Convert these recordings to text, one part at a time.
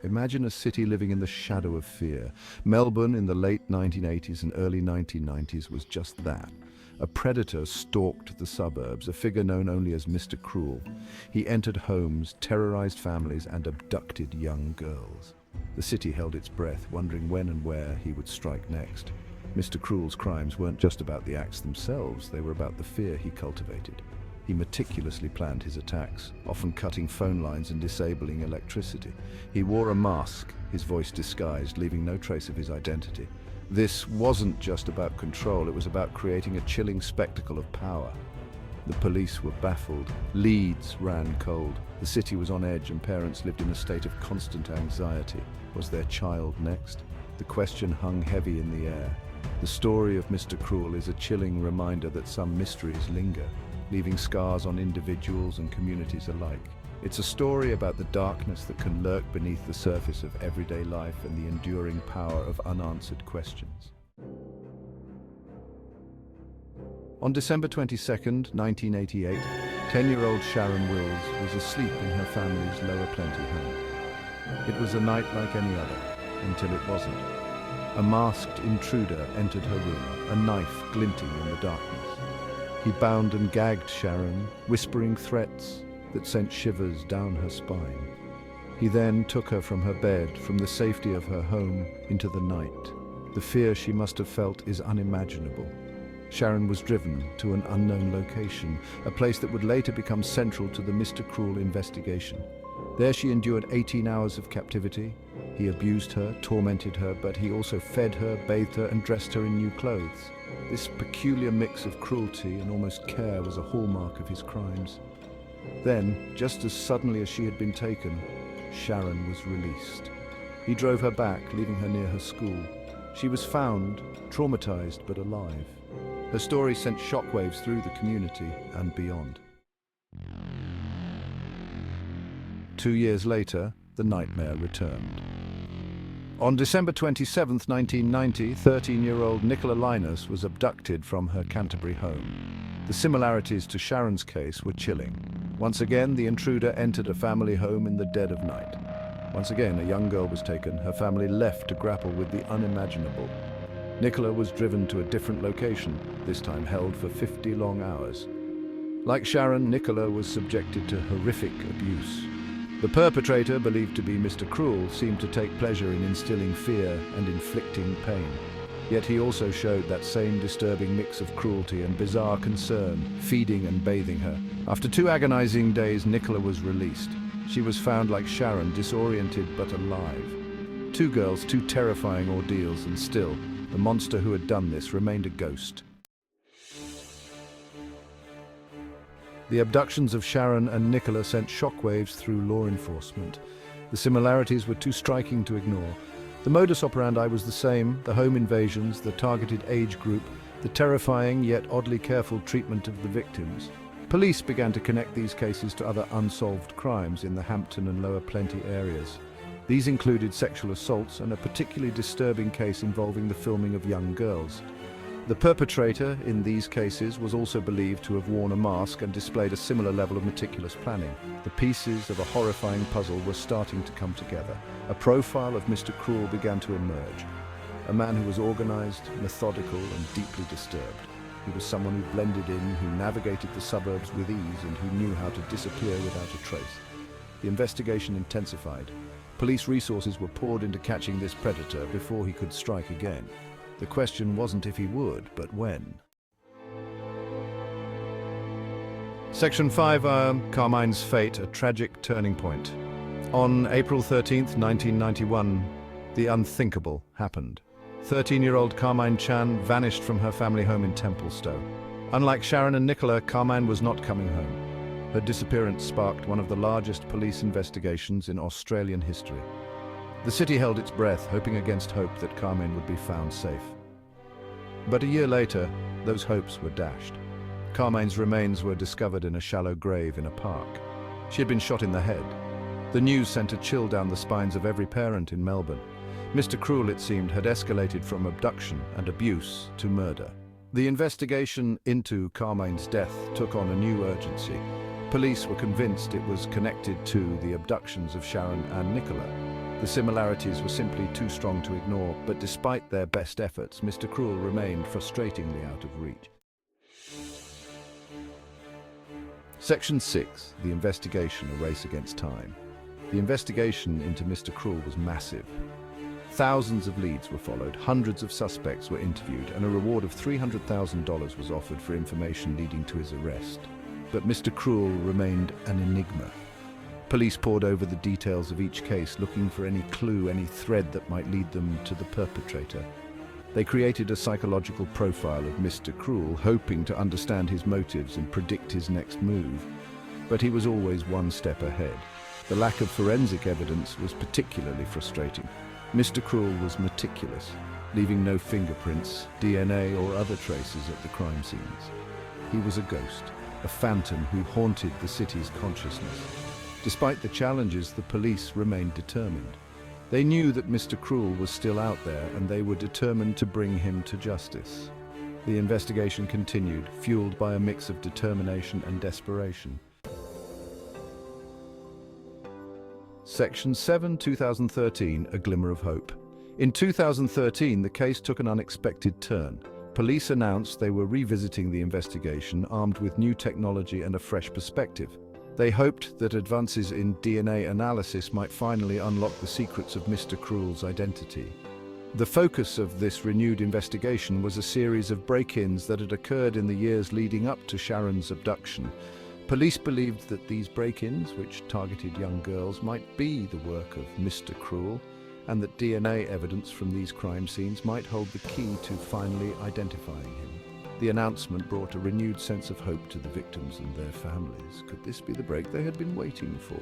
Imagine a city living in the shadow of fear. Melbourne in the late 1980s and early 1990s was just that. A predator stalked the suburbs, a figure known only as Mr. Cruel. He entered homes, terrorized families, and abducted young girls. The city held its breath, wondering when and where he would strike next. Mr. Cruel's crimes weren't just about the acts themselves, they were about the fear he cultivated. He meticulously planned his attacks, often cutting phone lines and disabling electricity. He wore a mask, his voice disguised, leaving no trace of his identity. This wasn't just about control, it was about creating a chilling spectacle of power. The police were baffled, leads ran cold, the city was on edge and parents lived in a state of constant anxiety. Was their child next? The question hung heavy in the air. The story of Mr. Cruel is a chilling reminder that some mysteries linger, leaving scars on individuals and communities alike. It's a story about the darkness that can lurk beneath the surface of everyday life and the enduring power of unanswered questions. On December 22, 1988, 10-year-old Sharon Wills was asleep in her family's Lower Plenty home. It was a night like any other, until it wasn't. A masked intruder entered her room, a knife glinting in the darkness. He bound and gagged Sharon, whispering threats that sent shivers down her spine. He then took her from her bed, from the safety of her home, into the night. The fear she must have felt is unimaginable. Sharon was driven to an unknown location, a place that would later become central to the Mr. Cruel investigation. There she endured 18 hours of captivity. He abused her, tormented her, but he also fed her, bathed her, and dressed her in new clothes. This peculiar mix of cruelty and almost care was a hallmark of his crimes. Then, just as suddenly as she had been taken, Sharon was released. He drove her back, leaving her near her school. She was found, traumatized but alive. Her story sent shockwaves through the community and beyond. 2 years later, the nightmare returned. On December 27, 1990, 13-year-old Nicola Linus was abducted from her Canterbury home. The similarities to Sharon's case were chilling. Once again, the intruder entered a family home in the dead of night. Once again, a young girl was taken, her family left to grapple with the unimaginable. Nicola was driven to a different location, this time held for 50 long hours. Like Sharon, Nicola was subjected to horrific abuse. The perpetrator, believed to be Mr. Cruel, seemed to take pleasure in instilling fear and inflicting pain. Yet he also showed that same disturbing mix of cruelty and bizarre concern, feeding and bathing her. After 2 agonizing days, Nicola was released. She was found like Sharon, disoriented but alive. 2 girls, 2 terrifying ordeals, and still, the monster who had done this remained a ghost. The abductions of Sharon and Nicola sent shockwaves through law enforcement. The similarities were too striking to ignore. The modus operandi was the same: the home invasions, the targeted age group, the terrifying yet oddly careful treatment of the victims. Police began to connect these cases to other unsolved crimes in the Hampton and Lower Plenty areas. These included sexual assaults and a particularly disturbing case involving the filming of young girls. The perpetrator in these cases was also believed to have worn a mask and displayed a similar level of meticulous planning. The pieces of a horrifying puzzle were starting to come together. A profile of Mr. Cruel began to emerge. A man who was organized, methodical, and deeply disturbed. He was someone who blended in, who navigated the suburbs with ease, and who knew how to disappear without a trace. The investigation intensified. Police resources were poured into catching this predator before he could strike again. The question wasn't if he would, but when. Section 5, Carmine's Fate, a tragic turning point. On April 13, 1991, the unthinkable happened. 13-year-old Carmine Chan vanished from her family home in Templestowe. Unlike Sharon and Nicola, Carmine was not coming home. Her disappearance sparked one of the largest police investigations in Australian history. The city held its breath, hoping against hope that Carmine would be found safe. But a year later, those hopes were dashed. Carmine's remains were discovered in a shallow grave in a park. She had been shot in the head. The news sent a chill down the spines of every parent in Melbourne. Mr. Cruel, it seemed, had escalated from abduction and abuse to murder. The investigation into Carmine's death took on a new urgency. Police were convinced it was connected to the abductions of Sharon and Nicola. The similarities were simply too strong to ignore, but despite their best efforts, Mr. Cruel remained frustratingly out of reach. Section 6. The Investigation, a Race Against Time. The investigation into Mr. Cruel was massive. Thousands of leads were followed, hundreds of suspects were interviewed, and a reward of $300,000 was offered for information leading to his arrest. But Mr. Cruel remained an enigma. Police pored over the details of each case, looking for any clue, any thread that might lead them to the perpetrator. They created a psychological profile of Mr. Cruel, hoping to understand his motives and predict his next move. But he was always one step ahead. The lack of forensic evidence was particularly frustrating. Mr. Cruel was meticulous, leaving no fingerprints, DNA, or other traces at the crime scenes. He was a ghost, a phantom who haunted the city's consciousness. Despite the challenges, the police remained determined. They knew that Mr. Cruel was still out there, and they were determined to bring him to justice. The investigation continued, fueled by a mix of determination and desperation. Section 7, 2013, A Glimmer of Hope. In 2013, the case took an unexpected turn. Police announced they were revisiting the investigation, armed with new technology and a fresh perspective. They hoped that advances in DNA analysis might finally unlock the secrets of Mr. Cruel's identity. The focus of this renewed investigation was a series of break-ins that had occurred in the years leading up to Sharon's abduction. Police believed that these break-ins, which targeted young girls, might be the work of Mr. Cruel, and that DNA evidence from these crime scenes might hold the key to finally identifying him. The announcement brought a renewed sense of hope to the victims and their families. Could this be the break they had been waiting for?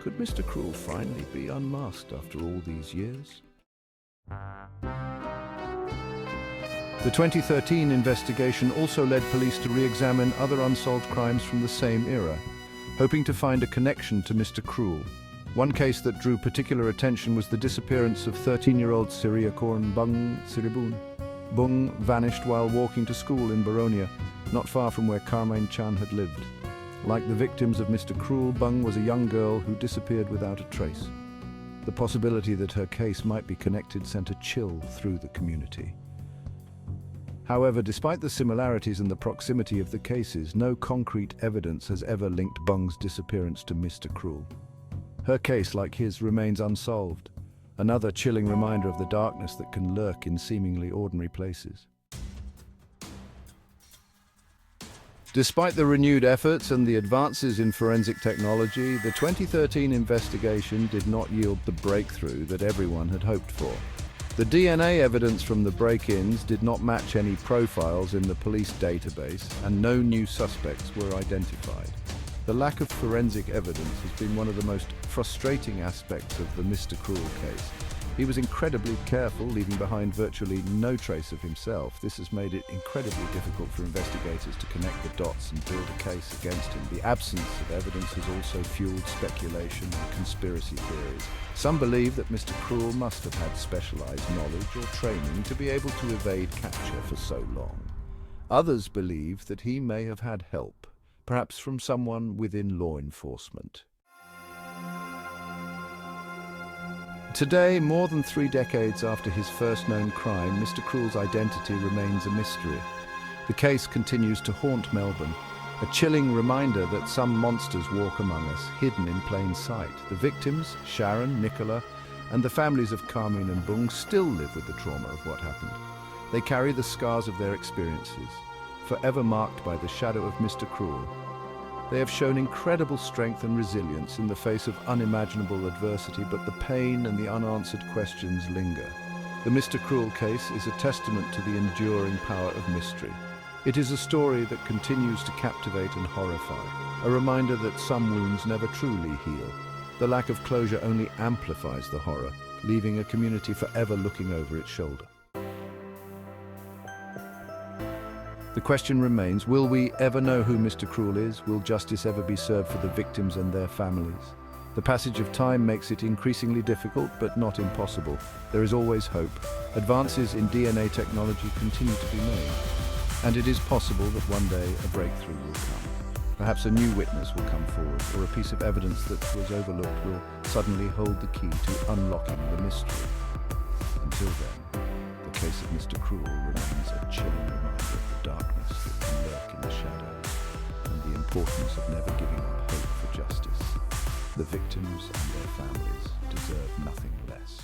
Could Mr. Cruel finally be unmasked after all these years? The 2013 investigation also led police to re-examine other unsolved crimes from the same era, hoping to find a connection to Mr. Cruel. One case that drew particular attention was the disappearance of 13-year-old Siriakorn Bung Siribun. Bung vanished while walking to school in Baronia, not far from where Carmine Chan had lived. Like the victims of Mr. Cruel, Bung was a young girl who disappeared without a trace. The possibility that her case might be connected sent a chill through the community. However, despite the similarities and the proximity of the cases, no concrete evidence has ever linked Bung's disappearance to Mr. Cruel. Her case, like his, remains unsolved, another chilling reminder of the darkness that can lurk in seemingly ordinary places. Despite the renewed efforts and the advances in forensic technology, the 2013 investigation did not yield the breakthrough that everyone had hoped for. The DNA evidence from the break-ins did not match any profiles in the police database, and no new suspects were identified. The lack of forensic evidence has been one of the most frustrating aspects of the Mr. Cruel case. He was incredibly careful, leaving behind virtually no trace of himself. This has made it incredibly difficult for investigators to connect the dots and build a case against him. The absence of evidence has also fueled speculation and conspiracy theories. Some believe that Mr. Cruel must have had specialized knowledge or training to be able to evade capture for so long. Others believe that he may have had help, perhaps from someone within law enforcement. Today, more than 3 decades after his first known crime, Mr. Cruel's identity remains a mystery. The case continues to haunt Melbourne, a chilling reminder that some monsters walk among us, hidden in plain sight. The victims, Sharon, Nicola, and the families of Carmine and Bung still live with the trauma of what happened. They carry the scars of their experiences, forever marked by the shadow of Mr. Cruel. They have shown incredible strength and resilience in the face of unimaginable adversity, but the pain and the unanswered questions linger. The Mr. Cruel case is a testament to the enduring power of mystery. It is a story that continues to captivate and horrify, a reminder that some wounds never truly heal. The lack of closure only amplifies the horror, leaving a community forever looking over its shoulder. The question remains, will we ever know who Mr. Cruel is? Will justice ever be served for the victims and their families? The passage of time makes it increasingly difficult, but not impossible. There is always hope. Advances in DNA technology continue to be made, and it is possible that one day a breakthrough will come. Perhaps a new witness will come forward, or a piece of evidence that was overlooked will suddenly hold the key to unlocking the mystery. Until then, the case of Mr. Cruel remains a chilling reminder of the darkness that can lurk in the shadows, and the importance of never giving up hope for justice. The victims and their families deserve nothing less.